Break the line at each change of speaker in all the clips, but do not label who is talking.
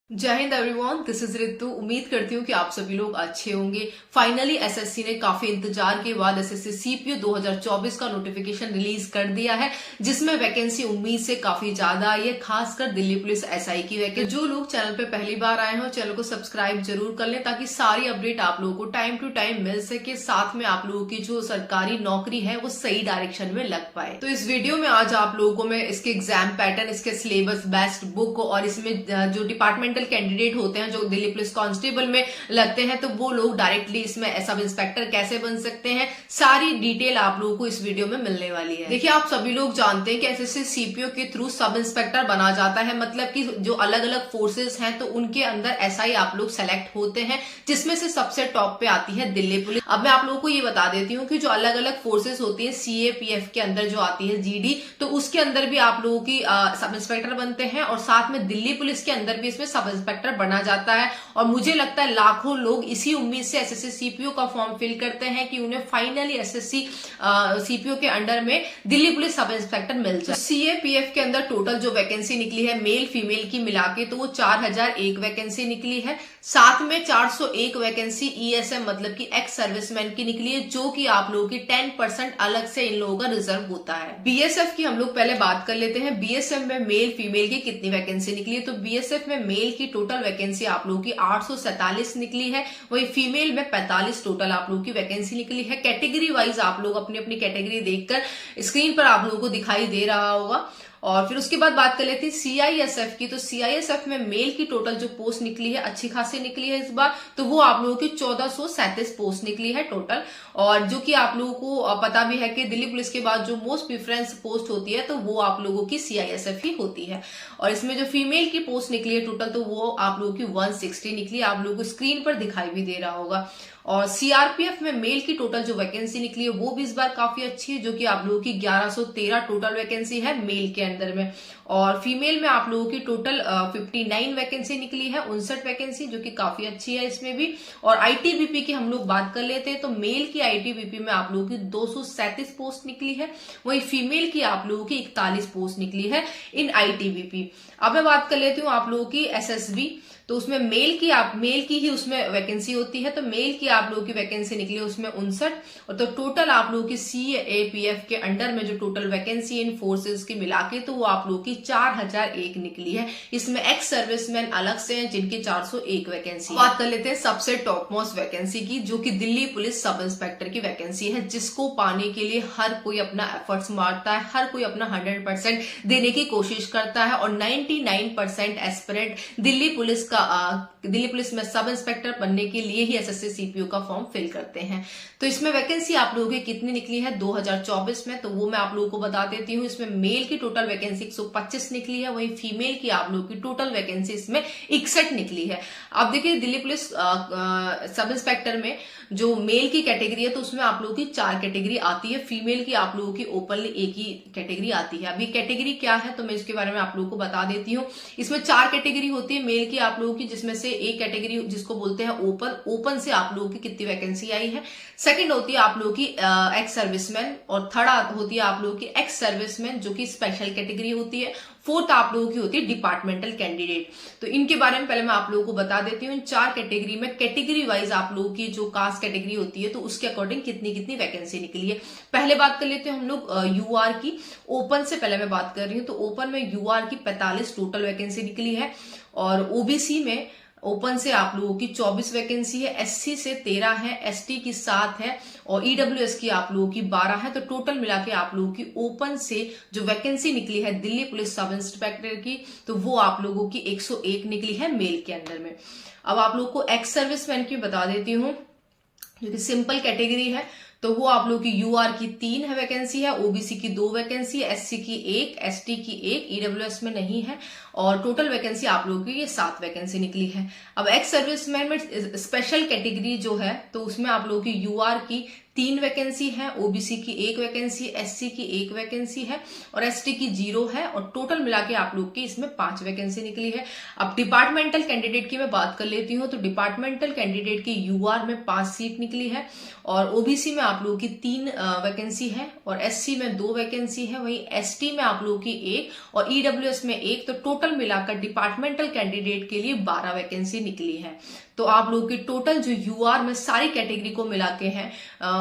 जय Hind everyone, this is Ritu. उम्मीद करती हूँ कि आप सभी लोग अच्छे होंगे। फाइनली एसएससी ने काफी इंतजार के बाद एसएससी सीपीयू 2024 का नोटिफिकेशन रिलीज कर दिया है, जिसमें वैकेंसी उम्मीद से काफी ज्यादा आई है, खासकर दिल्ली पुलिस एसआई की वैकेंसी। जो लोग चैनल पे पहली बार आए हो, चैनल को सब्सक्राइब जरूर कर लें ताकि सारी अपडेट आप लोगों को टाइम टू टाइम मिल सके। साथ में आप लोगों की जो सरकारी नौकरी है वो सही डायरेक्शन में लग पाए। तो इस वीडियो में आज आप लोगों को मैं इसके एग्जाम पैटर्न, इसके सिलेबस, बेस्ट बुक और इसमें जो डिपार्टमेंट कैंडिडेट होते हैं जो दिल्ली पुलिस कांस्टेबल में लगते हैं, तो वो लोग डायरेक्टली इसमें सब इंस्पेक्टर कैसे बन सकते हैं, सारी डिटेल आप लोगों को इस वीडियो में मिलने वाली है। देखिए, आप सभी लोग जानते हैं कि एसएससी सीपीओ के थ्रू सब इंस्पेक्टर बना जाता है, मतलब कि जो अलग अलग फोर्सेस हैं तो उनके अंदर एसआई आप लोग सेलेक्ट होते हैं, जिसमें से सबसे टॉप पे आती है दिल्ली पुलिस। अब मैं आप लोगों को ये बता देती हूँ कि जो अलग अलग फोर्सेस होती है, सीएपीएफ के अंदर जो आती है जीडी, तो उसके अंदर भी आप लोगों की सब इंस्पेक्टर बनते हैं, और साथ में दिल्ली पुलिस के अंदर भी इसमें सब इंस्पेक्टर बना जाता है। और मुझे लगता है लाखों लोग इसी उम्मीद से एसएससी सीपीओ का फॉर्म फिल करते हैं कि उन्हें फाइनली एसएससी सीपीओ के अंडर में दिल्ली पुलिस सब इंस्पेक्टर मिल जाए। सीएपीएफ के अंदर टोटल जो वैकेंसी निकली है मेल फीमेल की मिला के, तो वो 4001 वैकेंसी निकली है। साथ में 401 वैकेंसी ईएसएम मतलब कि एक्स सर्विसमैन की निकली है, जो कि आप लोगों की 10% अलग से इन लोगों का रिजर्व होता है। बीएसएफ की हम लोग पहले बात कर लेते हैं। बीएसएफ में मेल फीमेल की कितनी वैकेंसी निकली है, तो बीएसएफ में मेल की टोटल वैकेंसी आप लोगों की 847 निकली है, वही फीमेल में 45 टोटल आप लोगों की वैकेंसी निकली है। कैटेगरी वाइज आप लोग अपनी अपनी कैटेगरी देखकर स्क्रीन पर आप लोगों को दिखाई दे रहा होगा। और फिर उसके बाद बात कर लेते हैं सीआईएसएफ की। तो सीआईएसएफ में मेल की टोटल जो पोस्ट निकली है अच्छी खासी निकली है इस बार, तो वो आप लोगों की 1437 पोस्ट निकली है टोटल। और जो कि आप लोगों को पता भी है कि दिल्ली पुलिस के बाद जो मोस्ट प्रिफरेंस पोस्ट होती है तो वो आप लोगों की सीआईएसएफ ही होती है। और इसमें जो फीमेल की पोस्ट निकली है टोटल, तो वो आप लोगों की 160 निकली है, आप लोगों को स्क्रीन पर दिखाई भी दे रहा होगा। और सीआरपीएफ में मेल की टोटल जो वैकेंसी निकली है वो भी इस बार काफी अच्छी है, जो कि आप लोगों की 1113 टोटल वैकेंसी है मेल के अंदर में। और फीमेल में आप लोगों की टोटल 59 वैकेंसी निकली है, 59 वैकेंसी, जो कि काफी अच्छी है इसमें भी। और आईटीबीपी की हम लोग बात कर लेते हैं, तो मेल की आईटीबीपी में आप लोगों की 237 पोस्ट निकली है, वही फीमेल की आप लोगों की 41 पोस्ट निकली है इन आईटीबीपी। अब मैं बात कर लेती हूँ आप लोगों की एसएसबी। तो उसमें मेल की ही उसमें वैकेंसी होती है, तो मेल की आप लोगों की वैकेंसी निकली है उसमें 59। और तो टोटल आप लोगों की सीएपीएफ के अंडर में जो टोटल वैकेंसी इन फोर्सेस की मिला के, तो वो आप लोगों की 4001 निकली है। इसमें एक्स सर्विसमैन अलग से हैं जिनकी 401 वैकेंसी। बात कर लेते हैं सबसे टॉप मोस्ट वैकेंसी की, जो कि दिल्ली पुलिस सब इंस्पेक्टर की वैकेंसी है, जिसको पाने के लिए हर कोई अपना एफर्ट्स मारता है, हर कोई अपना 100% देने की कोशिश करता है। और 99% एस्पिरेंट दिल्ली पुलिस में सब इंस्पेक्टर बनने के लिए ही एसएससी सीपीओ का फॉर्म फिल करते हैं। तो इसमें वैकेंसी आप लोगों की कितनी निकली है 2024 में, तो वो मैं आप लोगों को बता देती हूँ। इसमें मेल की टोटल वैकेंसी 125 निकली है, वही फीमेल की आप लोगों की टोटल वैकेंसी इसमें 61 निकली है। अब देखिए, दिल्ली पुलिस सब इंस्पेक्टर में जो मेल की कैटेगरी है, तो उसमें आप लोगों की 4 कैटेगरी आती है, फीमेल की आप लोगों की ओपनली एक ही कैटेगरी आती है। अभी कैटेगरी क्या है तो मैं इसके बारे में आप लोगों को बता देती हूँ। इसमें 4 कैटेगरी होती है मेल की आप लोगों की, जिसमें से एक कैटेगरी जिसको बोलते हैं ओपन से आप लोगों की कितनी वैकेंसी आई है। सेकंड होती है आप लोगों की एक्स सर्विसमैन, और थर्ड होती है आप लोगों की एक्स सर्विसमैन जो कि स्पेशल कैटेगरी होती है। फोर्थ आप लोगों की होती है डिपार्टमेंटल कैंडिडेट। तो इनके बारे में पहले मैं आप लोगों को बता देती हूँ। इन 4 कैटेगरी में कैटेगरी वाइज आप लोगों की जो कास्ट कैटेगरी होती है, तो उसके अकॉर्डिंग कितनी कितनी वैकेंसी निकली है। पहले बात कर लेते हैं हम लोग यूआर की। ओपन से पहले मैं बात कर रही हूँ, तो ओपन में यूआर की 45 टोटल वैकेंसी निकली है। और ओबीसी में ओपन से आप लोगों की 24 वैकेंसी है, एससी से 13 है, एसटी की 7 है, और ईडब्ल्यूएस की आप लोगों की 12 है। तो टोटल मिला के आप लोगों की ओपन से जो वैकेंसी निकली है दिल्ली पुलिस सब इंस्पेक्टर की, तो वो आप लोगों की 101 निकली है मेल के अंदर में। अब आप लोगों को एक्स सर्विसमैन की बता देती हूँ, जो कि सिंपल कैटेगरी है, तो वो आप लोगों की यूआर की 3 है वैकेंसी है, ओबीसी की 2 वैकेंसी है, एससी की 1, एसटी की 1, ईडब्ल्यूएस में नहीं है। और टोटल वैकेंसी आप लोगों की ये 7 वैकेंसी निकली है। अब एक्स सर्विसमैन में स्पेशल कैटेगरी जो है, तो उसमें आप लोगों की यूआर की 3 वैकेंसी है, ओबीसी की 1 वैकेंसी, एससी की 1 वैकेंसी है और एसटी की 0 है और टोटल मिला के आप लोग की इसमें 5 वैकेंसी निकली है। अब डिपार्टमेंटल कैंडिडेट की मैं बात कर लेती हूँ, तो डिपार्टमेंटल कैंडिडेट की यूआर में 5 सीट निकली है और ओबीसी में आप लोगों की 3 वैकेंसी है और एससी में 2 वैकेंसी है, वहीं एसटी में आप लोगों की 1 और ईडब्ल्यूएस में 1, तो टोटल मिलाकर डिपार्टमेंटल कैंडिडेट के लिए 12 वैकेंसी निकली है। तो आप लोगों की टोटल जो यूआर में सारी कैटेगरी को मिला के हैं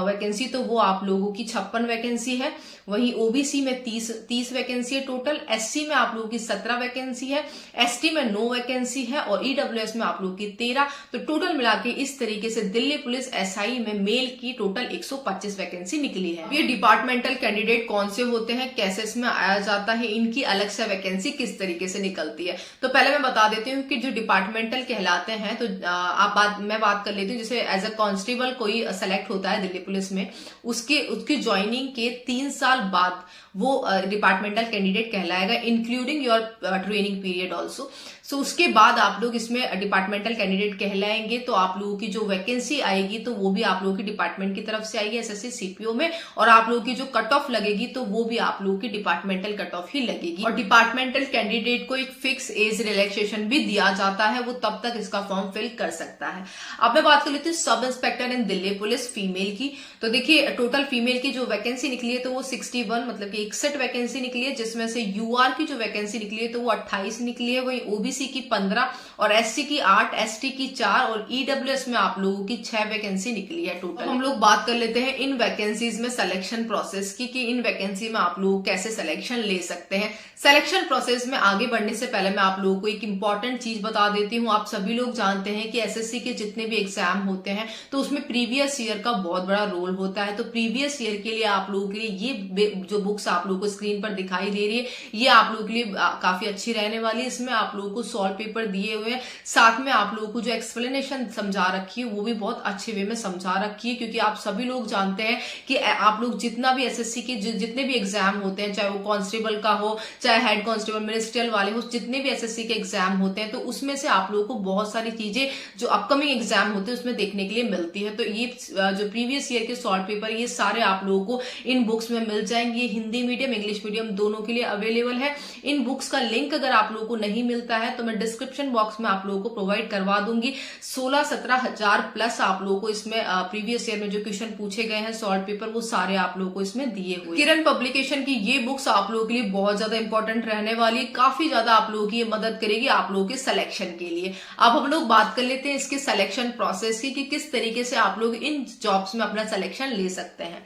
वैकेंसी, तो वो आप लोगों की 56 वैकेंसी है। वहीं ओबीसी में 30 वैकेंसी है टोटल, एससी में आप लोगों की 17 वैकेंसी है, एसटी में 9 वैकेंसी है और ईडब्ल्यूएस में आप लोगों की 13। तो टोटल मिला के इस तरीके से दिल्ली पुलिस एसआई में मेल की टोटल 125 वैकेंसी निकली है। ये डिपार्टमेंटल कैंडिडेट कौन से होते हैं, कैसे इसमें आया जाता है, इनकी अलग से वैकेंसी किस तरीके से निकलती है, तो पहले मैं बता देती हूँ कि जो डिपार्टमेंटल कहलाते हैं, तो मैं बात कर लेती हूँ, जैसे एज अ कांस्टेबल कोई सेलेक्ट होता है दिल्ली पुलिस में, उसकी ज्वाइनिंग के 3 साल बाद वो डिपार्टमेंटल कैंडिडेट कहलाएगा, including your training period also. So उसके बाद आप लोग इसमें डिपार्टमेंटल कैंडिडेट कहलाएंगे, तो आप लोगों की जो वैकेंसी आएगी तो वो भी आप लोगों की डिपार्टमेंट की तरफ से आएगी एसएससी सीपीओ में, और आप लोगों की जो कट ऑफ लगेगी तो वो भी आप लोगों की डिपार्टमेंटल कट ऑफ ही लगेगी। और डिपार्टमेंटल कैंडिडेट को एक फिक्स एज रिलैक्सेशन भी दिया जाता है, वो तब तक इसका फॉर्म फिल कर सकता है। अब मैं बात कर लेती हूँ सब इंस्पेक्टर इन दिल्ली पुलिस फीमेल की, तो देखिए टोटल फीमेल की जो वैकेंसी निकली है तो वो 61 मतलब कि 61 वैकेंसी निकली है, जिसमें से यूआर की जो वैकेंसी निकली है तो वो 28 निकली है, वहीं ओबीसी की 15 और एससी की 8, एसटी की 4 और ईडब्ल्यूएस में आप लोगों की 6 वैकेंसी निकली है टोटल। हम लोग बात कर लेते हैं इन वैकेंसीज में सिलेक्शन प्रोसेस की, कि इन वैकेंसी में आप लोग कैसे सिलेक्शन ले सकते हैं। सिलेक्शन प्रोसेस में आगे बढ़ने से पहले मैं आप लोगों को एक इंपॉर्टेंट चीज बता देती हूँ। आप सभी लोग जानते हैं कि एसएससी के जितने भी एग्जाम होते हैं तो उसमें प्रीवियस ईयर का बहुत बड़ा रोल होता है। तो प्रीवियस ईयर के लिए आप लोगों के लिए ये जो बुक्स आप लोगों को स्क्रीन पर दिखाई दे रही है, ये आप लोगों के लिए काफी अच्छी रहने वाली है। इसमें आप लोगों को सॉल्व पेपर दिए हुए हैं, साथ में आप लोगों को जो एक्सप्लेनेशन समझा रखी है वो भी बहुत अच्छे वे में समझा रखी है, क्योंकि आप सभी लोग जानते हैं कि आप लोग जितना भी एसएससी के जितने भी एग्जाम होते हैं, चाहे वो कांस्टेबल का हो, चाहे हेड कांस्टेबल मिनिस्ट्रियल वाले हो, जितने भी एसएससी के एग्जाम होते हैं तो उसमें से आप लोगों को बहुत सारी चीजें जो अपकमिंग एग्जाम होते हैं उसमें देखने के लिए मिलती है। तो ये जो प्रीवियस ईयर के सॉल्व पेपर ये सारे आप लोगों को इन बुक्स में मिल जाएंगे। ये हिंदी मीडियम इंग्लिश मीडियम दोनों के लिए अवेलेबल है। इन बुक्स का लिंक अगर आप लोगों को नहीं मिलता है तो मैं डिस्क्रिप्शन बॉक्स में आप लोगों को प्रोवाइड करवा दूंगी। 16-17 हजार प्लस आप लोगों को इसमें प्रीवियस ईयर में जो क्वेश्चन पूछे गए हैं सॉल्व पेपर वो सारे आप लोगों को इसमें दिए हुए। किरण पब्लिकेशन की ये बुक्स आप लोगों के लिए बहुत ज्यादा इंपॉर्टेंट रहने वाली है, काफी ज्यादा आप लोगों की ये मदद करेगी आप लोगों के सिलेक्शन के लिए। अब हम लोग बात कर लेते हैं इसके सिलेक्शन प्रोसेस की, कि किस तरीके से आप लोग इन जॉब्स में अपना सिलेक्शन ले सकते हैं।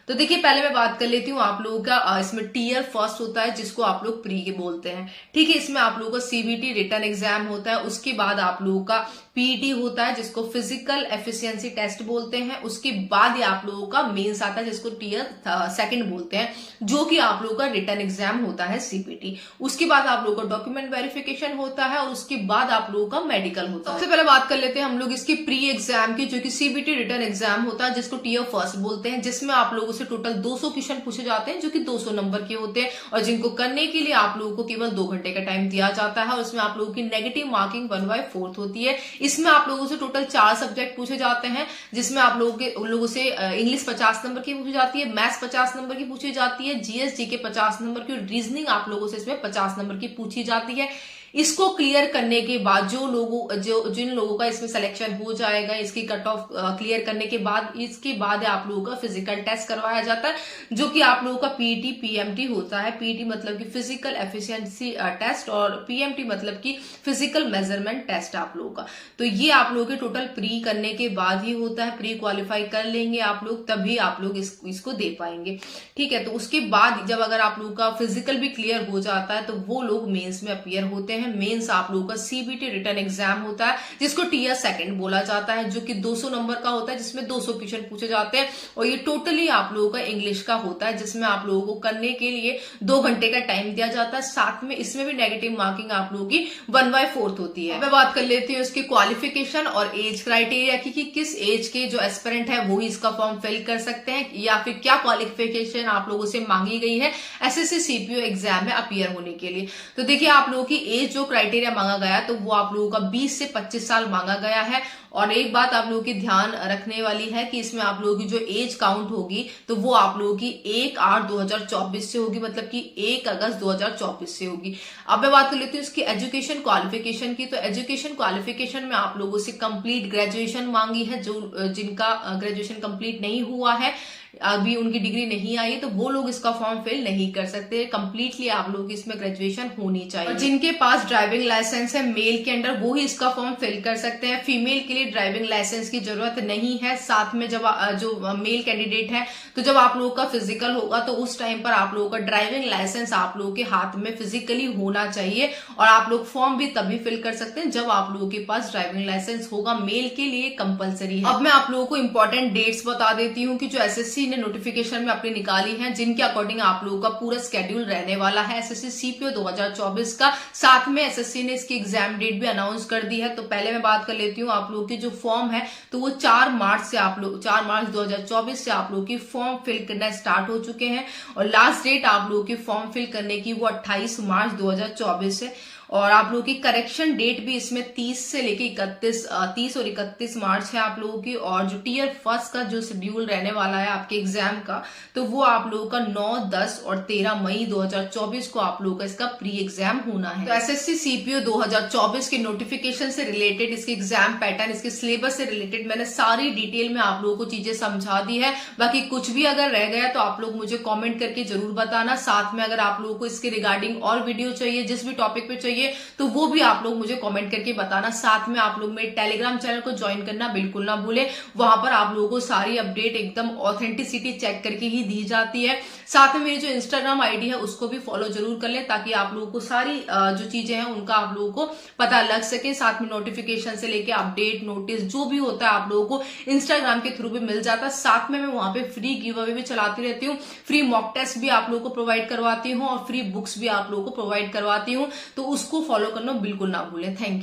तो देखिए पहले मैं बात कर लेती हूँ आप लोगों का इसमें टीयर फर्स्ट होता है जिसको आप लोग प्री के बोलते हैं, ठीक है। इसमें आप लोगों का सीबीटी रिटन एग्जाम होता है, उसके बाद आप लोगों का पीईटी होता है जिसको फिजिकल एफिशिएंसी टेस्ट बोलते हैं, उसके बाद ये आप लोगों का मेंस आता है जिसको टीयर सेकंड बोलते हैं, जो कि आप लोगों का रिटन एग्जाम होता है सीपीटी। उसके बाद आप लोगों का डॉक्यूमेंट वेरिफिकेशन होता है और उसके बाद आप लोगों का मेडिकल होता है। सबसे पहले बात कर लेते हैं हम लोग इसकी प्री एग्जाम की, जो कि सीबीटी रिटन एग्जाम होता है जिसको टीयर फर्स्ट बोलते हैं, जिसमें आप लोगों से टोटल 200 क्वेश्चन पूछे जाते हैं जो कि 200 नंबर के होते हैं और जिनको करने के लिए आप लोगों को केवल 2 घंटे का टाइम दिया जाता है। और इसमें आप लोगों की नेगेटिव मार्किंग 1/4 होती है। इसमें आप लोगों से टोटल 4 सब्जेक्ट पूछे जाते हैं, जिसमें आप लोगों से इंग्लिश 50 नंबर की पूछी जाती है, मैथ्स 50 नंबर की पूछी जाती है, जीएस जीके 50 नंबर की, रीजनिंग आप लोगों से इसमें 50 नंबर की पूछी जाती है। इसको क्लियर करने के बाद जिन लोगों का इसमें सिलेक्शन हो जाएगा, इसकी कट ऑफ क्लियर करने के बाद इसके बाद आप लोगों का फिजिकल टेस्ट करवाया जाता है, जो कि आप लोगों का पीटी पीएमटी होता है। पीटी मतलब कि फिजिकल एफिशिएंसी टेस्ट और पीएमटी मतलब कि फिजिकल मेजरमेंट टेस्ट आप लोगों का। तो ये आप लोगों के टोटल प्री करने के बाद ही होता है, प्री क्वालिफाई कर लेंगे आप लोग तभी आप लोग इसको दे पाएंगे, ठीक है। तो उसके बाद जब अगर आप लोगों का फिजिकल भी क्लियर हो जाता है तो वो लोग मेंस में अपीयर होते हैं। मेंस आप लोगों का सीबीटी रिटन एग्जाम होता है जिसको टीयर सेकंड बोला जाता है, जो कि 200 नंबर का होता है, जिसमें 200 क्वेश्चन पूछे जाते हैं और ये टोटली आप लोगों का इंग्लिश का होता है, जिसमें आप लोगों को करने के लिए 2 घंटे का टाइम दिया जाता है। साथ में इसमें भी नेगेटिव मार्किंग आप लोगों की 1/4 होती है। मैं बात कर लेती हूँ इसकी क्वालिफिकेशन और एज क्राइटेरिया की, कि किस एज के जो एस्पिरेंट है वो ही इसका फॉर्म फिल कर सकते हैं, या फिर क्या क्वालिफिकेशन आप लोगों से मांगी गई है एसएससी सीपीओ एग्जाम में अपीयर होने के लिए। तो देखिए आप लोगों की एज जो क्राइटेरिया मांगा गया तो वो आप लोगों का 20 से 25 साल मांगा गया है और एक बात आप लोगों की ध्यान रखने वाली है कि इसमें आप लोगों की जो एज काउंट होगी तो वो आप लोगों की 1/8/2024 से होगी, मतलब कि 1 अगस्त 2024 से होगी। अब मैं बात कर लेती हूँ इसकी एजुकेशन क्वालिफिकेशन की। तो एजुकेशन क्वालिफिकेशन में आप लोगों से कंप्लीट ग्रेजुएशन मांगी है। जो जिनका ग्रेजुएशन कंप्लीट नहीं हुआ है, अभी उनकी डिग्री नहीं आई, तो वो लोग इसका फॉर्म फिल नहीं कर सकते। कंप्लीटली आप लोग की इसमें ग्रेजुएशन होनी चाहिए। और जिनके पास ड्राइविंग लाइसेंस है मेल के अंडर, वो ही इसका फॉर्म फिल कर सकते हैं। फीमेल के लिए ड्राइविंग लाइसेंस की जरूरत नहीं है। साथ में जब जो मेल कैंडिडेट है, तो जब आप लोगों का फिजिकल होगा तो उस टाइम पर आप लोगों का ड्राइविंग लाइसेंस आप लोगों के हाथ में फिजिकली होना चाहिए। और आप लोग फॉर्म भी तभी फिल कर सकते हैं जब आप लोगों के पास ड्राइविंग लाइसेंस होगा। मेल के लिए कंपलसरी है। अब मैं आप लोगों को इंपॉर्टेंट डेट्स बता देती हूँ कि जो एसएससी ने नोटिफिकेशन में अपनी निकाली है, जिनके अकॉर्डिंग आप लोगों का पूरा स्केड्यूल रहने वाला है एसएससी सीपीओ 2024 का। साथ में एसएससी ने इसकी एग्जाम डेट भी अनाउंस कर दी है। तो पहले मैं बात कर लेती हूँ आप लोगों की जो फॉर्म है, तो वो 4 मार्च 2024 से आप लोगों की फॉर्म फिल करना स्टार्ट हो चुके हैं। और लास्ट डेट आप लोगों की फॉर्म फिल करने की वो 28 मार्च 2024 है। और आप लोगों की करेक्शन डेट भी इसमें 30 से लेके 30 और 31 मार्च है आप लोगों की। और जो टीयर फर्स्ट का जो शेड्यूल रहने वाला है आपके एग्जाम का, तो वो आप लोगों का 9, 10 और 13 मई 2024 को आप लोगों का इसका प्री एग्जाम होना है। तो एसएससी सीपीओ 2024 के नोटिफिकेशन से रिलेटेड, इसके एग्जाम पैटर्न, इसके सिलेबस से रिलेटेड मैंने सारी डिटेल में आप लोगों को चीजें समझा दी है। बाकी कुछ भी अगर रह गया तो आप लोग मुझे कॉमेंट करके जरूर बताना। साथ में अगर आप लोगों को इसके रिगार्डिंग और वीडियो चाहिए, जिस भी टॉपिक पे चाहिए, तो वो भी आप लोग मुझे कमेंट करके बताना। साथ में आप लोग मेरे टेलीग्राम चैनल को ज्वाइन करना बिल्कुल ना भूले। वहां पर आप लोगों को सारी अपडेट एकदम ऑथेंटिसिटी चेक करके ही दी जाती है। साथ में मेरी जो इंस्टाग्राम आईडी है उसको भी फॉलो जरूर कर लें, ताकि आप लोगों को सारी जो चीजें हैं उनका आप लोगों को पता लग सके। साथ में नोटिफिकेशन से लेके अपडेट, नोटिस जो भी होता है आप लोगों को इंस्टाग्राम के थ्रू भी मिल जाता है। साथ में मैं वहां पे फ्री गिव अवे भी चलाती रहती हूँ, फ्री मॉक टेस्ट भी आप लोगों को प्रोवाइड करवाती हूँ और फ्री बुक्स भी आप लोगों को प्रोवाइड करवाती हूँ। तो उसको फॉलो करना बिल्कुल ना भूलें। Thank you.